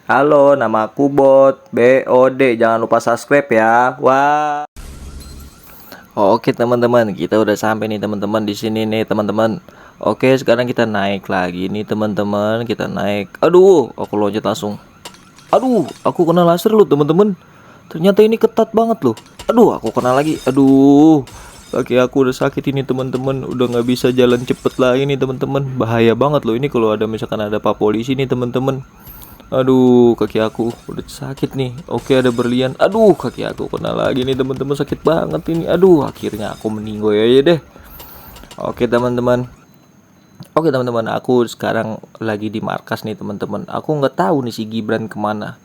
Halo, nama aku BOD. Jangan lupa subscribe ya. Wah. Oke teman-teman, kita udah sampai nih teman-teman di sini nih teman-teman. Oke, sekarang kita naik lagi nih teman-teman. Kita naik. Aduh, aku loncat langsung. Aduh, aku kena laser loh teman-teman. Ternyata ini ketat banget loh. Aduh, aku kena lagi. Aduh, kaki aku udah sakit ini teman-teman. Udah nggak bisa jalan cepet lagi nih teman-teman. Bahaya banget loh ini kalau ada misalkan ada pak polisi nih teman-teman. Aduh, kaki aku udah sakit nih. Oke, ada berlian. Aduh, kaki aku kena lagi nih teman-teman, sakit banget ini. Aduh, akhirnya aku meninggoy aja deh. Oke teman-teman. Oke teman-teman, aku sekarang lagi di markas nih teman-teman. Aku nggak tahu nih si Gibran kemana.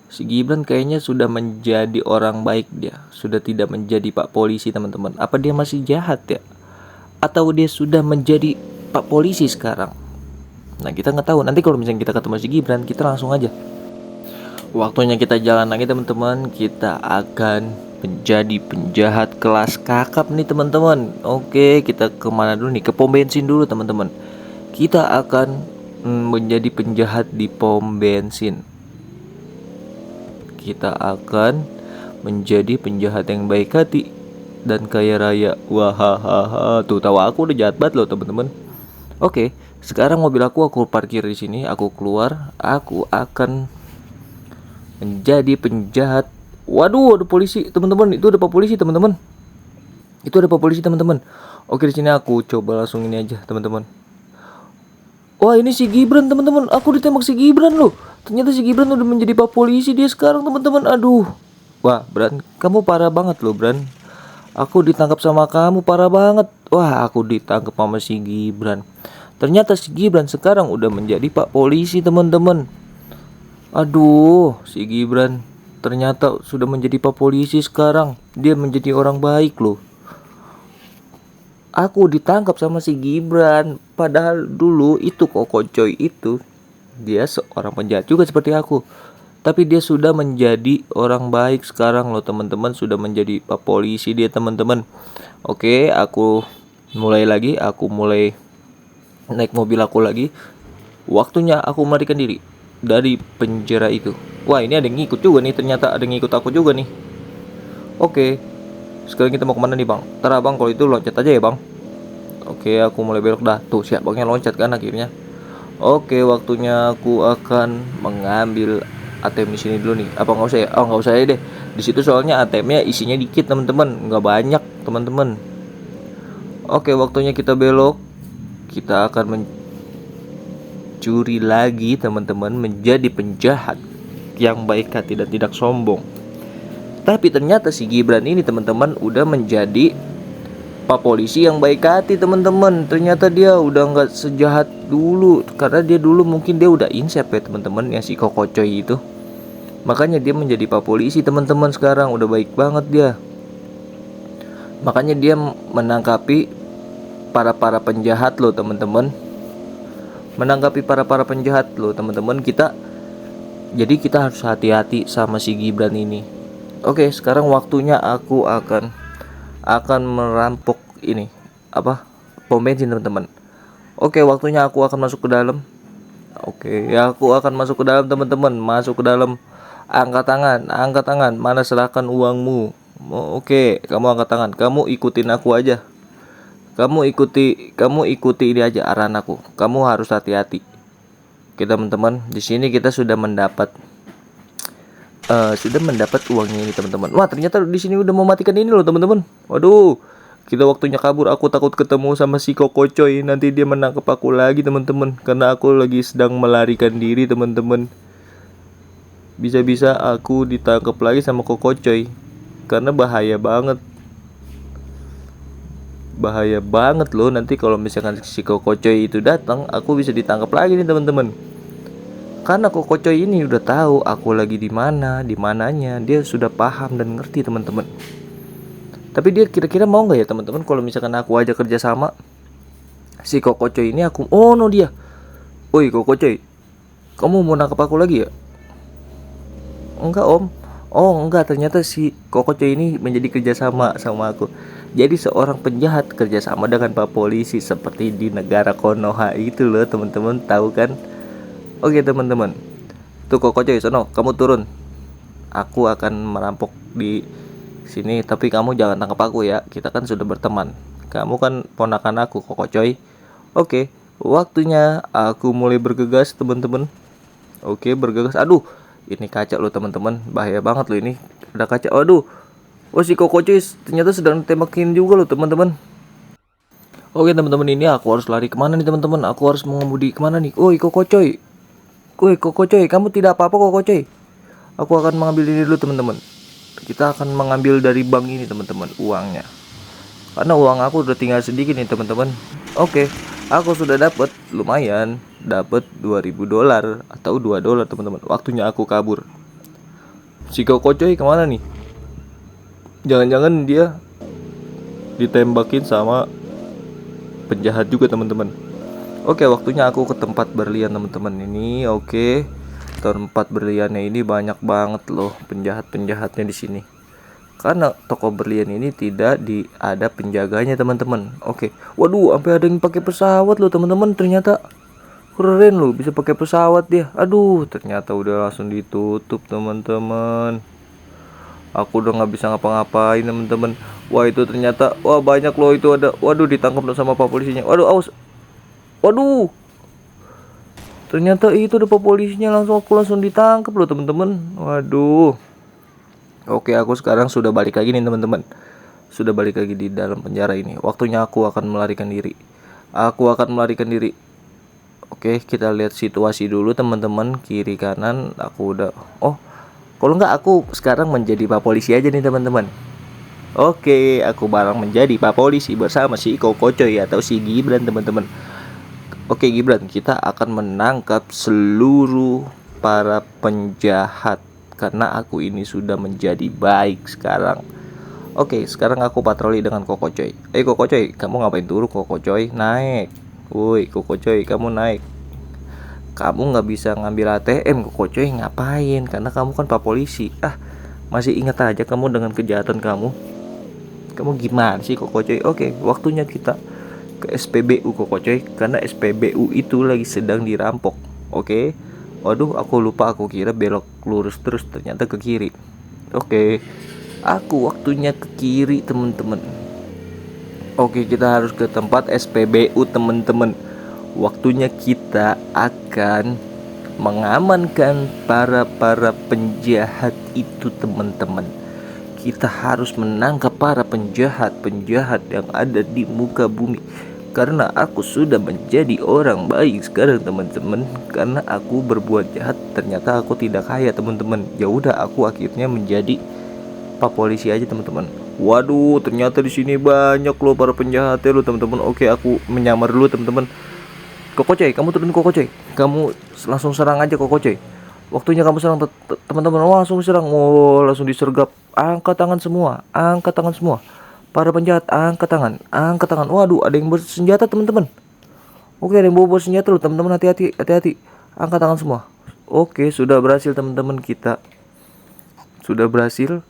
Si Gibran kayaknya sudah menjadi orang baik dia. Sudah tidak menjadi pak polisi teman-teman. Apa dia masih jahat ya? Atau dia sudah menjadi pak polisi sekarang? Nah, kita nggak tahu. Nanti kalau misalnya kita ketemu si Gibran, kita langsung aja. Waktunya kita jalan lagi teman-teman. Kita akan menjadi penjahat kelas kakap nih teman-teman. Oke, kita kemana dulu nih? Ke pom bensin dulu teman-teman. Kita akan menjadi penjahat di pom bensin. Kita akan menjadi penjahat yang baik hati dan kaya raya. Wahahaha. Tuh tahu aku udah jahat banget loh teman-teman. Oke, sekarang mobil aku parkir di sini. Aku keluar. Aku akan menjadi penjahat. Waduh, ada polisi, teman-teman. Itu ada pak polisi, teman-teman. Itu ada pak polisi, teman-teman. Oke, di sini aku coba langsung ini aja, teman-teman. Wah, ini si Gibran, teman-teman. Aku ditembak si Gibran loh. Ternyata si Gibran udah menjadi pak polisi dia sekarang, teman-teman. Aduh. Wah, Bran, kamu parah banget loh, Bran. Aku ditangkap sama kamu, parah banget. Wah, aku ditangkap sama si Gibran. Ternyata si Gibran sekarang udah menjadi pak polisi, teman-teman. Aduh, si Gibran ternyata sudah menjadi pak polisi sekarang. Dia menjadi orang baik loh. Aku ditangkap sama si Gibran. Padahal dulu itu Kokocoy itu dia seorang penjahat juga seperti aku. Tapi dia sudah menjadi orang baik sekarang loh teman-teman. Sudah menjadi pak polisi dia teman-teman. Oke, aku mulai lagi. Aku mulai naik mobil aku lagi. Waktunya aku melarikan diri dari penjara itu. Wah, ini ada yang ngikut juga nih. Ternyata ada yang ngikut aku juga nih. Oke, sekarang kita mau kemana nih bang? Ntar abang kalau itu loncat aja ya bang. Oke, aku mulai belok dah. Tuh siap bangnya loncat kan akhirnya. Oke, waktunya aku akan mengambil ATM di sini dulu nih. Apa nggak usah ya? Oh nggak usah ya deh. Di situ soalnya ATM-nya isinya dikit teman-teman, nggak banyak teman-teman. Oke, waktunya kita belok. Kita akan mencuri lagi teman-teman, menjadi penjahat yang baik hati dan tidak sombong. Tapi ternyata si Gibran ini teman-teman udah menjadi pak polisi yang baik hati teman-teman. Ternyata dia udah nggak sejahat dulu. Karena dia dulu mungkin dia udah insep ya teman-teman, yang si Kokocoy itu. Makanya dia menjadi pak polisi teman-teman, sekarang udah baik banget dia. Makanya dia menangkapi para penjahat loh teman-teman. Menangkapi para penjahat loh teman-teman. Kita harus hati-hati sama si Gibran ini. Oke, sekarang waktunya aku akan merampok ini apa pom bensin teman-teman. Oke, waktunya aku akan masuk ke dalam. Oke, ya aku akan masuk ke dalam teman-teman. Masuk ke dalam. Angkat tangan. Mana serahkan uangmu. Oke, kamu angkat tangan. Kamu ikutin aku aja. Kamu ikuti ini aja arahan aku. Kamu harus hati-hati. Oke teman-teman, di sini kita sudah mendapat uangnya ini teman-teman. Wah, ternyata di sini udah mematikan ini loh teman-teman. Waduh, kita waktunya kabur. Aku takut ketemu sama si Kokocoy. Nanti dia menangkap aku lagi teman-teman. Karena aku lagi sedang melarikan diri teman-teman. Bisa-bisa aku ditangkap lagi sama Kokocoy. Karena bahaya banget. Bahaya banget loh. Nanti kalau misalkan si Kokocoy itu datang, aku bisa ditangkap lagi nih teman-teman. Karena Kokocoy ini udah tahu aku lagi di mananya. Dia sudah paham dan ngerti teman-teman. Tapi dia kira-kira mau nggak ya teman-teman kalau misalkan aku aja kerja sama si Kokocoy ini aku. Oh no dia. Woi Kokocoy, kamu mau nangkap aku lagi ya? Enggak om. Oh enggak, ternyata si Kokocoy ini menjadi kerjasama sama aku. Jadi seorang penjahat kerjasama dengan pak polisi seperti di negara Konoha itu loh teman-teman, tahu kan? Oke teman-teman, Tuh Koko Coy, sono, kamu turun. Aku akan merampok di sini, tapi kamu jangan tangkap aku ya. Kita kan sudah berteman. Kamu kan ponakan aku, Koko Coy. Oke, waktunya aku mulai bergegas, teman-teman. Oke, bergegas. Aduh, ini kaca loh, teman-teman. Bahaya banget loh ini. Ada kaca. Aduh. Oh, si Koko Coy ternyata sedang tembakin juga loh, teman-teman. Oke, teman-teman, ini aku harus lari kemana nih, teman-teman? Aku harus mengemudi kemana nih? Oi, Koko Coy. Woi, Koko Coy, kamu tidak apa-apa, Koko Coy? Aku akan mengambil ini dulu, teman-teman. Kita akan mengambil dari bank ini, teman-teman, uangnya. Karena uang aku udah tinggal sedikit nih, teman-teman. Oke, aku sudah dapat lumayan, dapat $2.000 atau $2, teman-teman. Waktunya aku kabur. Si Koko Coy kemana nih? Jangan-jangan dia ditembakin sama penjahat juga, teman-teman. Oke, waktunya aku ke tempat berlian, teman-teman. Ini oke. Tempat berliannya ini banyak banget loh penjahat-penjahatnya di sini. Karena toko berlian ini tidak ada penjaganya, teman-teman. Oke. Waduh, sampai ada yang pakai pesawat loh, teman-teman. Ternyata keren loh, bisa pakai pesawat dia. Aduh, ternyata udah langsung ditutup, teman-teman. Aku udah nggak bisa ngapa-ngapain, teman-teman. Wah, itu ternyata banyak loh itu ada. Waduh, ditangkap loh sama pak polisinya. Waduh, awas. Waduh. Ternyata itu ada pak polisinya, aku langsung ditangkap loh, teman-teman. Waduh. Oke, aku sekarang sudah balik lagi nih, teman-teman. Sudah balik lagi di dalam penjara ini. Waktunya aku akan melarikan diri. Aku akan melarikan diri. Oke, kita lihat situasi dulu, teman-teman. Kiri kanan aku udah. Oh, kalau nggak aku sekarang menjadi pak polisi aja nih, teman-teman. Oke, aku bareng menjadi pak polisi bersama si Koko Coy atau si Gibran, teman-teman. Oke, Gibran, kita akan menangkap seluruh para penjahat karena aku ini sudah menjadi baik sekarang. Oke, sekarang aku patroli dengan Koko Coy. Koko Coy, kamu ngapain turun, Koko Coy? Naik. Woi, Koko Coy, kamu naik. Kamu nggak bisa ngambil ATM, Koko Coy. Ngapain? Karena kamu kan pak polisi. Masih ingat aja kamu dengan kejahatan kamu. Kamu gimana sih, Koko Coy? Oke, waktunya kita ke SPBU, Koko Coy, karena SPBU itu lagi sedang dirampok. Oke. Waduh, aku lupa, aku kira belok lurus terus, ternyata ke kiri. Oke. Aku waktunya ke kiri, teman-teman. Oke, kita harus ke tempat SPBU, teman-teman. Waktunya kita akan mengamankan para penjahat itu, teman-teman. Kita harus menangkap para penjahat yang ada di muka bumi. Karena aku sudah menjadi orang baik sekarang, teman-teman. Karena aku berbuat jahat, ternyata aku tidak kaya, teman-teman. Ya udah, aku akhirnya menjadi pak polisi aja, teman-teman. Waduh, ternyata di sini banyak loh para penjahatnya loh, teman-teman. Oke, aku menyamar dulu, teman-teman. Koko Coy, kamu turun, Koko Coy. Kamu langsung serang aja, Koko Coy. Waktunya kamu serang, teman-teman. Langsung serang. Langsung disergap. Angkat tangan semua. Angkat tangan semua. Para penjahat, angkat tangan. Angkat tangan. Waduh, ada yang bersenjata, teman-teman. Oke, ada yang bawa senjata loh, teman-teman. Hati-hati, hati-hati. Angkat tangan semua. Oke, sudah berhasil, teman-teman. Kita sudah berhasil.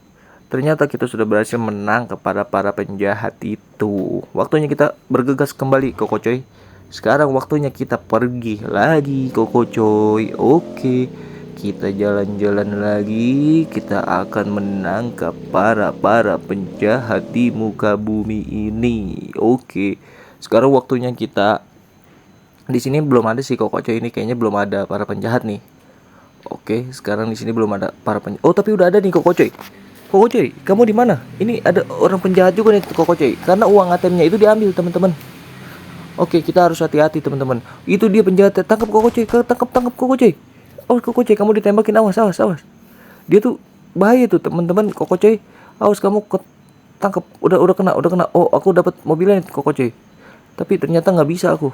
Ternyata kita sudah berhasil menangkap para penjahat itu. Waktunya kita bergegas kembali, Koko Coy. Sekarang waktunya kita pergi lagi, Koko Coy. Oke, kita jalan-jalan lagi. Kita akan menangkap para penjahat di muka bumi ini. Oke, sekarang waktunya kita. Di sini belum ada sih, Koko Coy, ini kayaknya belum ada para penjahat nih. Oke, sekarang di sini belum ada para penjahat. Oh, tapi udah ada nih, Koko Coy. Koko Coy, kamu di mana? Ini ada orang penjahat juga nih, Koko Coy. Karena uang ATM-nya itu diambil, teman-teman. Oke, kita harus hati-hati, teman-teman. Itu dia penjahat. Tangkap, Koko Coy. Tangkap Koko Coy. Oh, Koko Coy, kamu ditembakin. Awas. Dia tuh bahaya tuh, teman-teman. Koko Coy, awas, kamu tangkap. Udah kena. Oh, aku dapat mobilnya nih, Koko Coy. Tapi ternyata nggak bisa aku.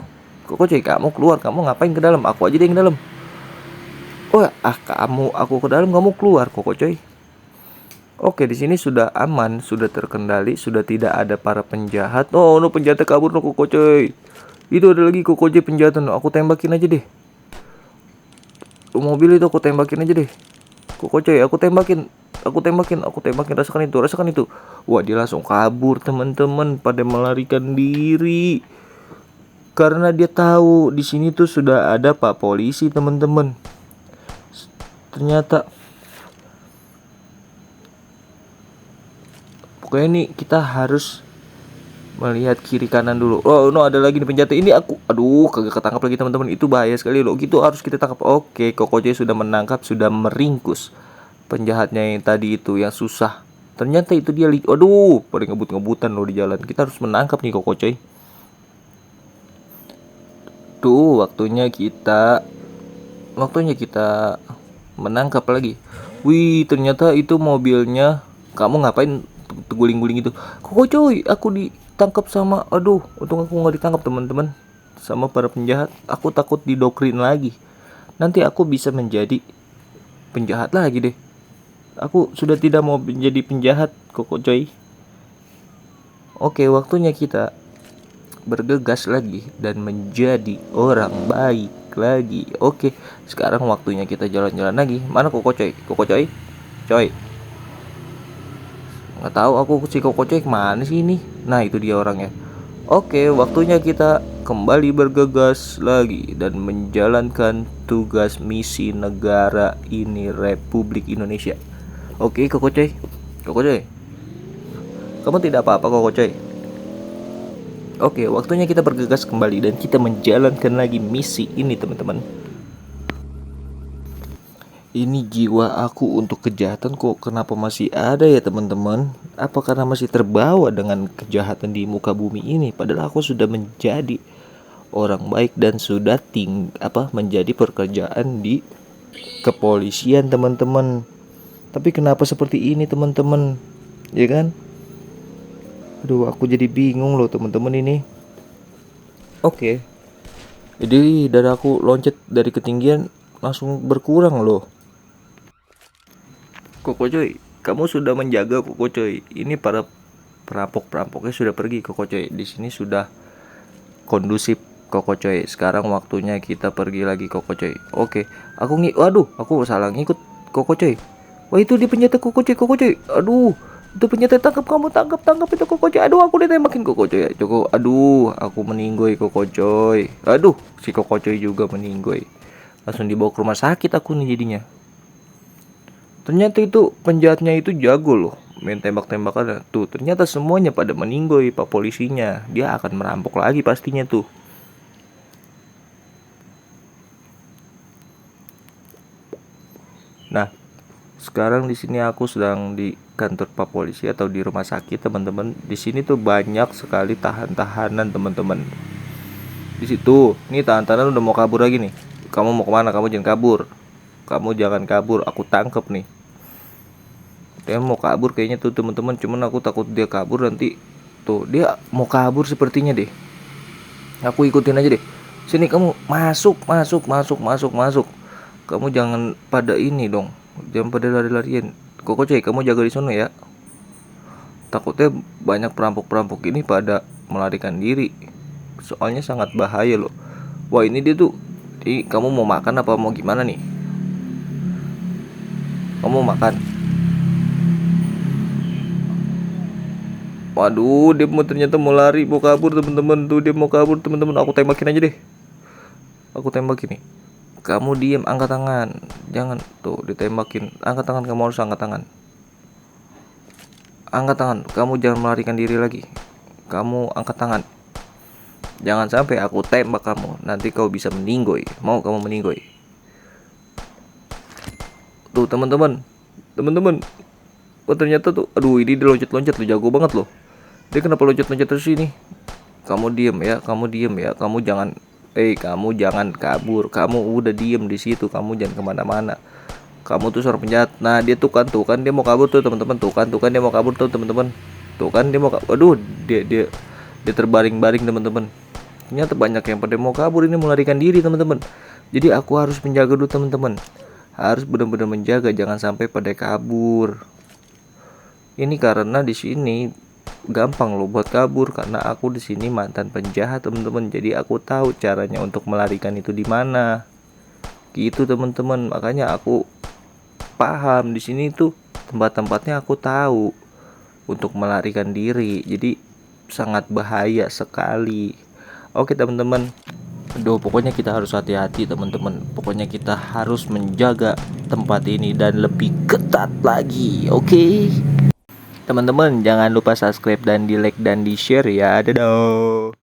Koko Coy, kamu keluar. Kamu ngapain ke dalam? Aku aja deh yang ke dalam. Aku ke dalam, kamu keluar, Koko Coy. Oke, di sini sudah aman, sudah terkendali, sudah tidak ada para penjahat. Oh, no, penjahatnya kabur, no, Koko Coy. Itu ada lagi, Koko Coy, penjahat. No, aku tembakin aja deh. Mobil itu aku tembakin aja deh. Koko Coy, aku tembakin. Rasakan itu. Wah, dia langsung kabur, teman-teman, pada melarikan diri. Karena dia tahu di sini tuh sudah ada pak polisi, teman-teman. Ternyata pokoknya nih kita harus melihat kiri kanan dulu. Oh no, ada lagi nih penjata ini. Aku aduh kagak ketangkap lagi teman-teman. Itu bahaya sekali loh. Gitu harus kita tangkap. Oke, Kokojoy sudah menangkap, sudah meringkus penjahatnya yang tadi itu yang susah. Ternyata itu dia. Aduh, pada ngebut-ngebutan loh di jalan. Kita harus menangkap nih Kokojoy. Tuh, waktunya kita menangkap lagi. Wih, ternyata itu mobilnya. Kamu ngapain guling-guling itu? Kokojoy, aku ditangkap sama, aduh, untung aku nggak ditangkap teman-teman, sama para penjahat. Aku takut didoktrin lagi. Nanti aku bisa menjadi penjahat lagi deh. Aku sudah tidak mau menjadi penjahat, Kokojoy. Oke, waktunya kita bergegas lagi dan menjadi orang baik lagi. Oke, sekarang waktunya kita jalan-jalan lagi. Mana Kokojoy? Kokojoy? Coy. Nggak tahu aku si Kokojoy kemana sih ini. Nah, itu dia orangnya. Oke, waktunya kita kembali bergegas lagi dan menjalankan tugas misi negara ini, Republik Indonesia. Oke, Kokojoy. Kokojoy. Kamu tidak apa-apa, Kokojoy. Oke, waktunya kita bergegas kembali dan kita menjalankan lagi misi ini, teman-teman. Ini jiwa aku untuk kejahatan kok kenapa masih ada ya, teman-teman? Apa karena masih terbawa dengan kejahatan di muka bumi ini? Padahal aku sudah menjadi orang baik dan sudah menjadi pekerjaan di kepolisian, teman-teman. Tapi kenapa seperti ini, teman-teman? Ya kan? Aduh, aku jadi bingung loh, teman-teman ini. Oke. Jadi dari aku loncat dari ketinggian langsung berkurang loh. Kokojoy, kamu sudah menjaga Kokojoy. Ini para perampok-perampoknya sudah pergi, Kokojoy. Di sini sudah kondusif, Kokojoy. Sekarang waktunya kita pergi lagi, Kokojoy. Oke, waduh, aku salah ngikut, Kokojoy. Wah, itu di penjata Kokojoy, Kokojoy. Aduh, itu penjata, tangkap kamu, tangkap itu Kokojoy. Aduh, aku ditembakin Kokojoy. Aduh, aku meninggoy Kokojoy. Aduh, si Kokojoy juga meninggoy. Langsung dibawa ke rumah sakit aku nih jadinya. Ternyata itu penjahatnya itu jago loh, main tembak-tembakan. Tuh, ternyata semuanya pada meninggoy pak polisinya. Dia akan merampok lagi pastinya tuh. Nah, sekarang di sini aku sedang di kantor pak polisi atau di rumah sakit, teman-teman. Di sini tuh banyak sekali tahanan, teman-teman. Di situ, nih tahanan udah mau kabur lagi nih. Kamu mau kemana? Kamu jangan kabur. Kamu jangan kabur, aku tangkep nih. Dia mau kabur kayaknya tuh, teman-teman. Cuman aku takut dia kabur nanti. Tuh, dia mau kabur sepertinya deh. Aku ikutin aja deh. Sini kamu, masuk. Kamu jangan pada ini dong. Jangan pada lari-larian. Kokojoy, kamu jaga di sana ya. Takutnya banyak perampok-perampok ini pada melarikan diri. Soalnya sangat bahaya loh. Wah, ini dia tuh. Kamu mau makan apa mau gimana nih? Kamu mau makan? Waduh, dia ternyata mau lari, mau kabur, teman-teman. Tuh dia mau kabur, teman-teman. Aku tembakin aja deh. Aku tembakin nih. Kamu diem, angkat tangan. Jangan tuh ditembakin. Angkat tangan, kamu harus angkat tangan. Angkat tangan, kamu jangan melarikan diri lagi. Kamu angkat tangan. Jangan sampai aku tembak kamu. Nanti kau bisa meninggoy. Mau kamu meninggoy? Tuh, teman-teman. Oh, ternyata tuh, aduh, ini dia loncat-loncat loh, jago banget loh. Dia kenapa loncat-loncat terus ini? Kamu diem ya. Kamu jangan kabur. Kamu udah diem di situ. Kamu jangan kemana-mana. Kamu tuh seorang penjahat. Nah, dia tuh kan dia mau kabur tuh, teman-teman. Tuh kan dia mau kabur tuh, teman-teman. Tuh kan dia mau kabur. Aduh, dia terbaring-baring, teman-teman. Ternyata banyak yang pada mau kabur ini, melarikan diri, teman-teman. Jadi aku harus menjaga dulu, teman-teman. Harus benar-benar menjaga, jangan sampai pada kabur. Ini karena di sini gampang loh buat kabur, karena aku di sini mantan penjahat, teman-teman. Jadi aku tahu caranya untuk melarikan itu di mana. Gitu, teman-teman. Makanya aku paham di sini tuh tempat-tempatnya aku tahu untuk melarikan diri. Jadi sangat bahaya sekali. Oke, teman-teman. Pokoknya kita harus hati-hati, teman-teman. Pokoknya kita harus menjaga tempat ini dan lebih ketat lagi. Oke. Teman-teman jangan lupa subscribe dan di like dan di share ya. Dadah.